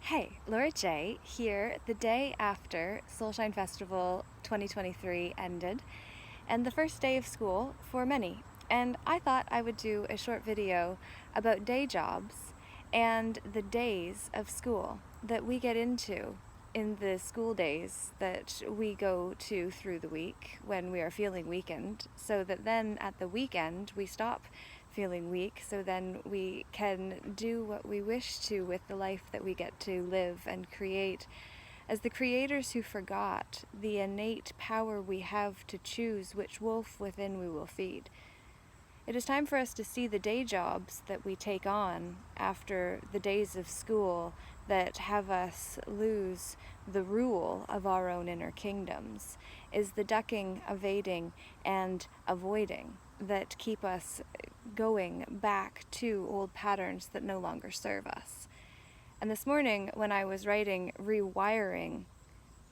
Hey, Laura J. here the day after Soulshine Festival 2023 ended, and the first day of school for many. And I thought I would do a short video about day jobs and the days of school that we get into in the school days that we go to through the week when we are feeling weakened, so that then at the weekend we stop feeling weak, so then we can do what we wish to with the life that we get to live and create as the creators who forgot the innate power we have to choose which wolf within we will feed. It is time for us to see the day jobs that we take on after the days of school that have us lose the rule of our own inner kingdoms, is the ducking, evading, and avoiding that keep us going back to old patterns that no longer serve us. And this morning, when I was writing rewiring,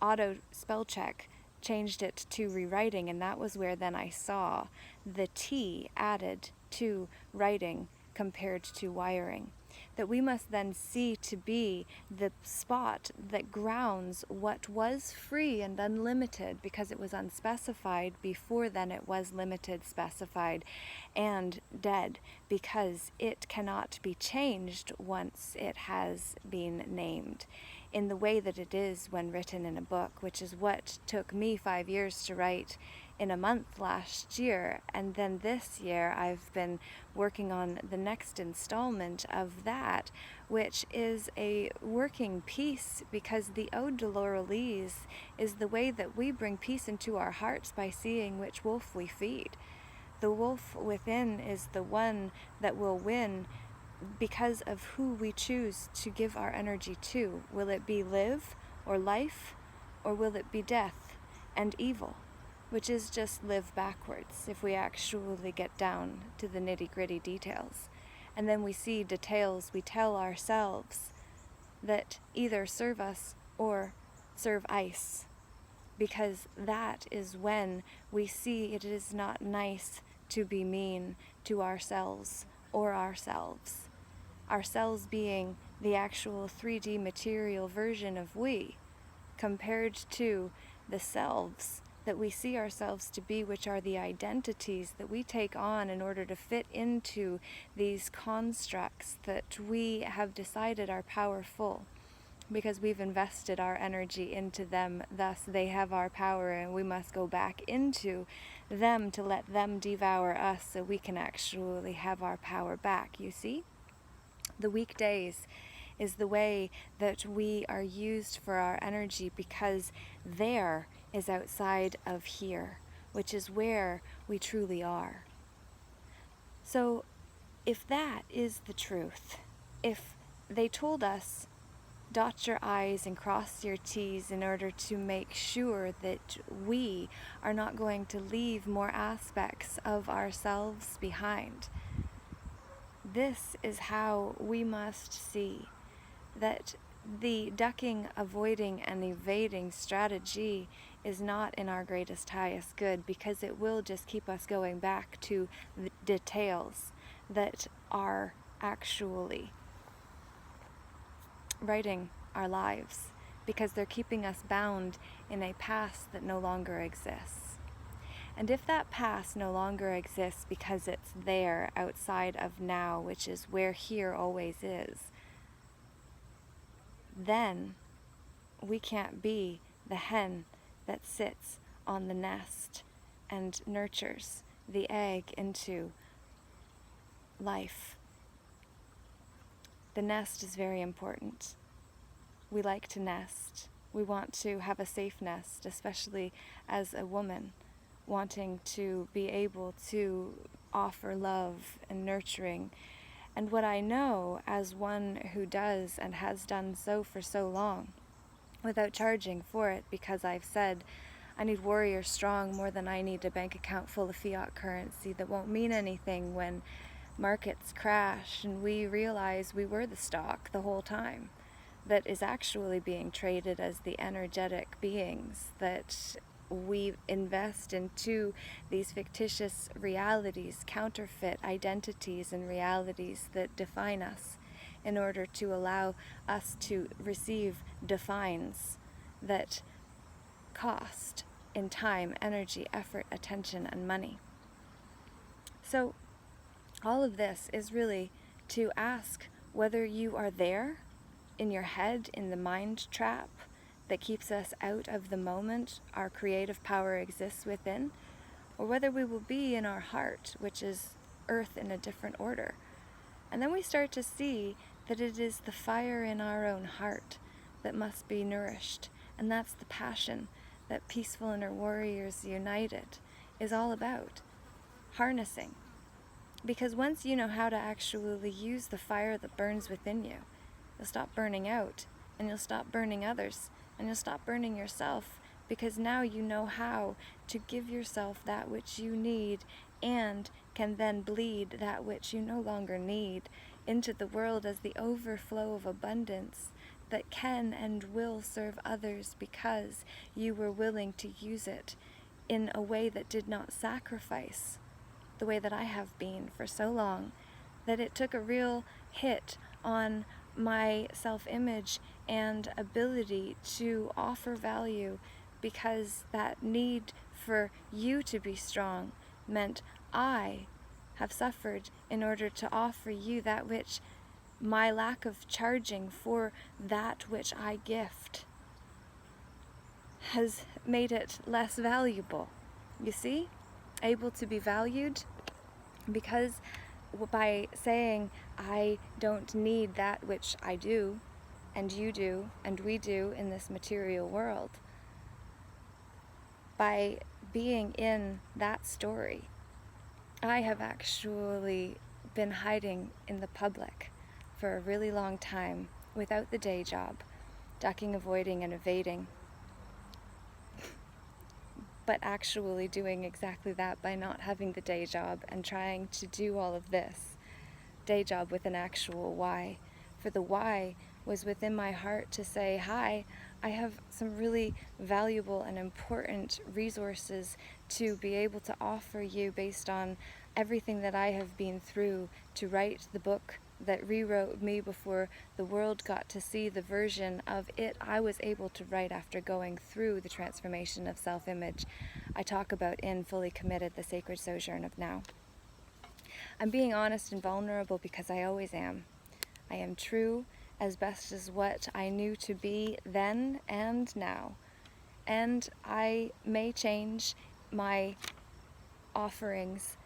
auto spell check changed it to rewriting, and that was where then I saw the T added to writing compared to wiring. That we must then see to be the spot that grounds what was free and unlimited, because it was unspecified before then it was limited, specified, and dead, because it cannot be changed once it has been named in the way that it is when written in a book, which is what took me 5 years to write in a month last year. And then this year I've been working on the next installment of that, which is a working piece, because the Ode to Laurelise is the way that we bring peace into our hearts by seeing which wolf we feed. The wolf within is the one that will win because of who we choose to give our energy to. Will it be live or life, or will it be death and evil, which is just live backwards if we actually get down to the nitty-gritty details. And then we see details we tell ourselves that either serve us or serve ice, because that is when we see it is not nice to be mean to ourselves or ourselves. Ourselves being the actual 3D material version of we, compared to the selves that we see ourselves to be, which are the identities that we take on in order to fit into these constructs that we have decided are powerful, because we've invested our energy into them. Thus they have our power, and we must go back into them to let them devour us so we can actually have our power back. You see? The weekdays is the way that we are used for our energy, because there is outside of here, which is where we truly are. So if that is the truth, if they told us dot your I's and cross your T's in order to make sure that we are not going to leave more aspects of ourselves behind, this is how we must see that the ducking, avoiding, and evading strategy is not in our greatest, highest good, because it will just keep us going back to the details that are actually writing our lives, because they're keeping us bound in a past that no longer exists. And if that past no longer exists because it's there outside of now, which is where here always is, then we can't be the hen that sits on the nest and nurtures the egg into life. The nest is very important. We like to nest. We want to have a safe nest, especially as a woman, wanting to be able to offer love and nurturing. And what I know, as one who does and has done so for so long, without charging for it, because I've said I need warrior strong more than I need a bank account full of fiat currency that won't mean anything when markets crash and we realize we were the stock the whole time that is actually being traded as the energetic beings that we invest into these fictitious realities, counterfeit identities and realities that define us in order to allow us to receive defines that cost in time, energy, effort, attention, and money. So all of this is really to ask whether you are there in your head, in the mind trap that keeps us out of the moment our creative power exists within, or whether we will be in our heart, which is earth in a different order. And then we start to see that it is the fire in our own heart that must be nourished, and that's the passion that Peaceful Inner Warriors United is all about, harnessing. Because once you know how to actually use the fire that burns within you, you'll stop burning out, and you'll stop burning others, and you'll stop burning yourself, because now you know how to give yourself that which you need and can then bleed that which you no longer need into the world as the overflow of abundance that can and will serve others because you were willing to use it in a way that did not sacrifice the way that I have been for so long, that it took a real hit on my self-image and ability to offer value, because that need for you to be strong meant I have suffered in order to offer you that which my lack of charging for that which I gift has made it less valuable. You see? Able to be valued, because by saying I don't need that which I do, and you do, and we do in this material world, by being in that story, I have actually been hiding in the public for a really long time without the day job, ducking, avoiding, and evading, but actually doing exactly that by not having the day job and trying to do all of this day job with an actual why. For the why was within my heart to say, hi, I have some really valuable and important resources to be able to offer you based on everything that I have been through to write the book that rewrote me before the world got to see the version of it I was able to write after going through the transformation of self-image I talk about in Fully Committed, the Sacred Sojourn of Now. I'm being honest and vulnerable because I always am. I am true as best as what I knew to be then and now. And I may change my offerings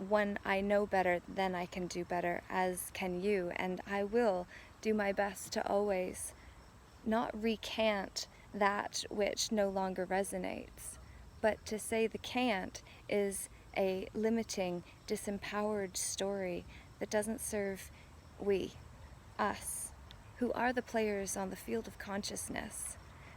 when I know better, then I can do better, as can you. And I will do my best to always not recant that which no longer resonates, but to say the can't is a limiting, disempowered story that doesn't serve us, who are the players on the field of consciousness,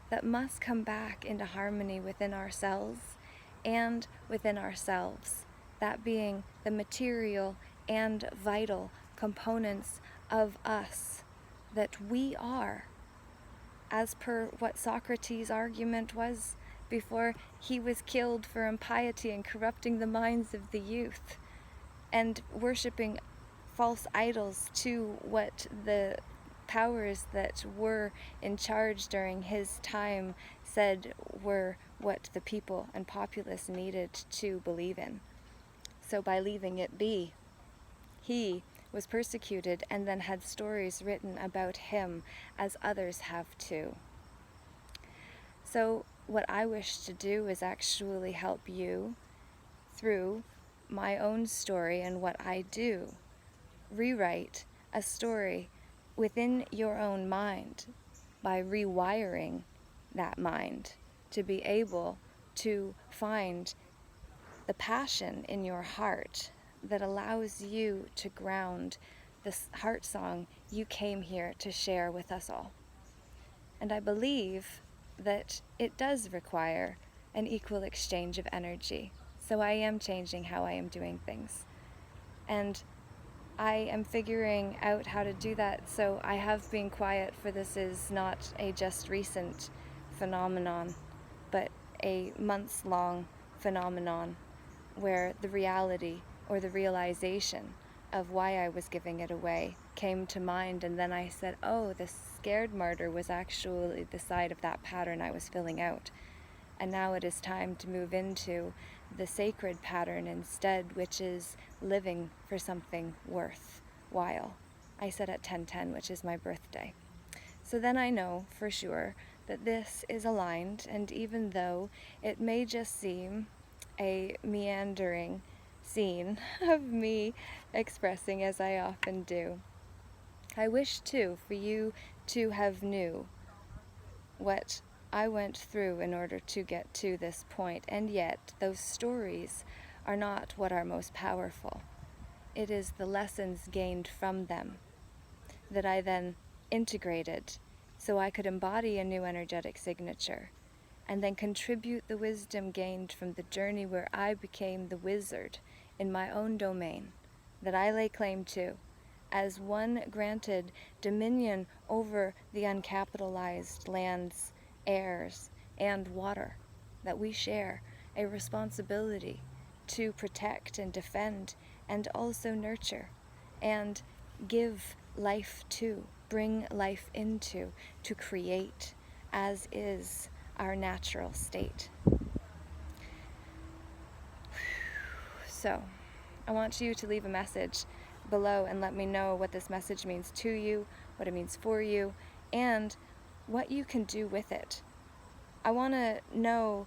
that must come back into harmony within ourselves and within ourselves, that being the material and vital components of us that we are, as per what Socrates' argument was before he was killed for impiety and corrupting the minds of the youth and worshipping false idols to what the powers that were in charge during his time said were what the people and populace needed to believe in. So by leaving it be, he was persecuted and then had stories written about him as others have too. So what I wish to do is actually help you through my own story and what I do. Rewrite a story within your own mind by rewiring that mind to be able to find the passion in your heart that allows you to ground this heart song you came here to share with us all. And I believe that it does require an equal exchange of energy. So I am changing how I am doing things. And I am figuring out how to do that. So I have been quiet, for this is not a just recent phenomenon, but a months-long phenomenon where the reality or the realization of why I was giving it away came to mind, and then I said, oh, the scared martyr was actually the side of that pattern I was filling out. And now it is time to move into the sacred pattern instead, which is living for something worthwhile. I said at 10:10, which is my birthday. So then I know for sure that this is aligned, and even though it may just seem a meandering scene of me expressing as I often do, I wish too for you to have knew what I went through in order to get to this point, and yet those stories are not what are most powerful. It is the lessons gained from them that I then integrated so I could embody a new energetic signature and then contribute the wisdom gained from the journey where I became the wizard in my own domain that I lay claim to as one granted dominion over the uncapitalized lands, airs, and water that we share a responsibility to protect and defend and also nurture and give life to, bring life into, to create as is our natural state. So, I want you to leave a message below and let me know what this message means to you, what it means for you, and what you can do with it. I want to know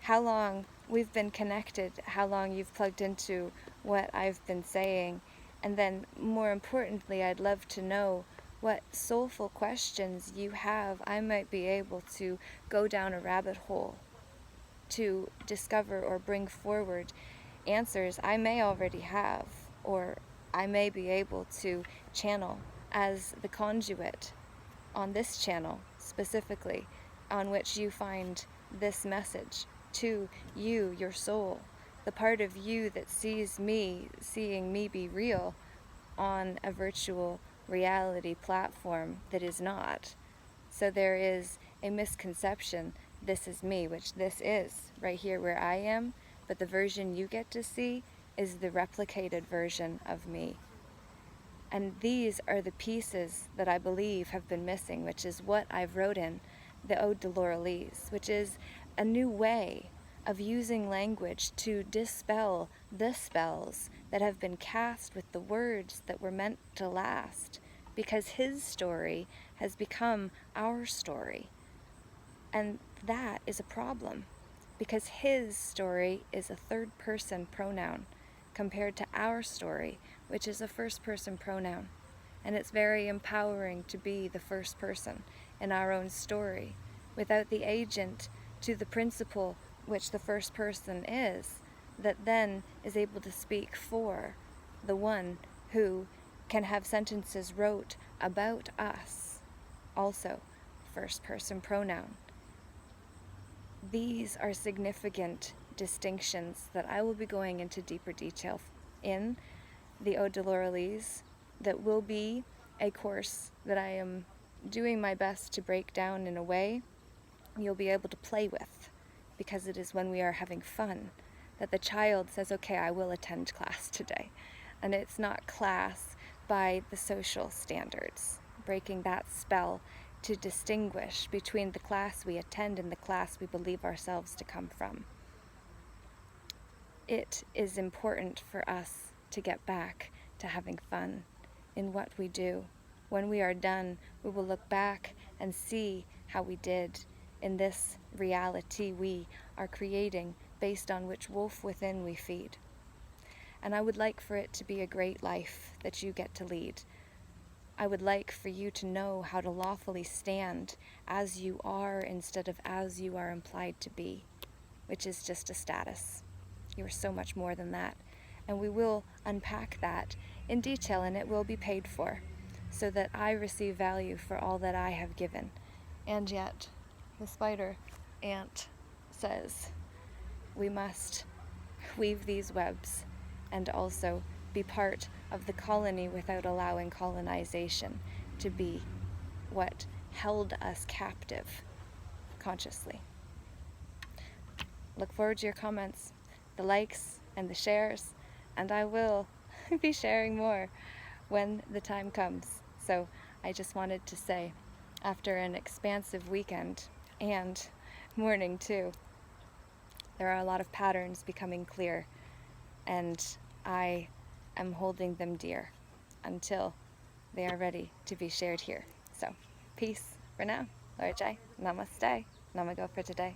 how long we've been connected, how long you've plugged into what I've been saying, and then more importantly, I'd love to know what soulful questions you have. I might be able to go down a rabbit hole to discover or bring forward answers I may already have, or I may be able to channel as the conduit on this channel specifically, on which you find this message to you, your soul, the part of you that sees me, seeing me be real on a virtual reality platform that is not. So there is a misconception, this is me, which this is right here where I am, but the version you get to see is the replicated version of me. And these are the pieces that I believe have been missing, which is what I've wrote in the Ode to Laurelise, which is a new way of using language to dispel the spells that have been cast with the words that were meant to last, because his story has become our story. And that is a problem, because his story is a third-person pronoun compared to our story, which is a first-person pronoun. And it's very empowering to be the first person in our own story, without the agent to the principle which the first person is, that then is able to speak for the one who can have sentences wrote about us, also first-person pronoun. These are significant distinctions that I will be going into deeper detail in the Ode to Laurelise, that will be a course that I am doing my best to break down in a way you'll be able to play with, because it is when we are having fun that the child says, okay, I will attend class today. And it's not class by the social standards, breaking that spell to distinguish between the class we attend and the class we believe ourselves to come from. It is important for us to get back to having fun in what we do. When we are done, we will look back and see how we did in this reality we are creating based on which wolf within we feed. And I would like for it to be a great life that you get to lead. I would like for you to know how to lawfully stand as you are instead of as you are implied to be, which is just a status. You are so much more than that. And we will unpack that in detail, and it will be paid for, so that I receive value for all that I have given. And yet, the spider ant says, we must weave these webs and also be part of the colony without allowing colonization to be what held us captive consciously. Look forward to your comments, the likes and the shares, and I will be sharing more when the time comes. So I just wanted to say, after an expansive weekend and morning too, there are a lot of patterns becoming clear, and I am holding them dear until they are ready to be shared here. So, peace for now. Lord Jai, namaste, namago for today.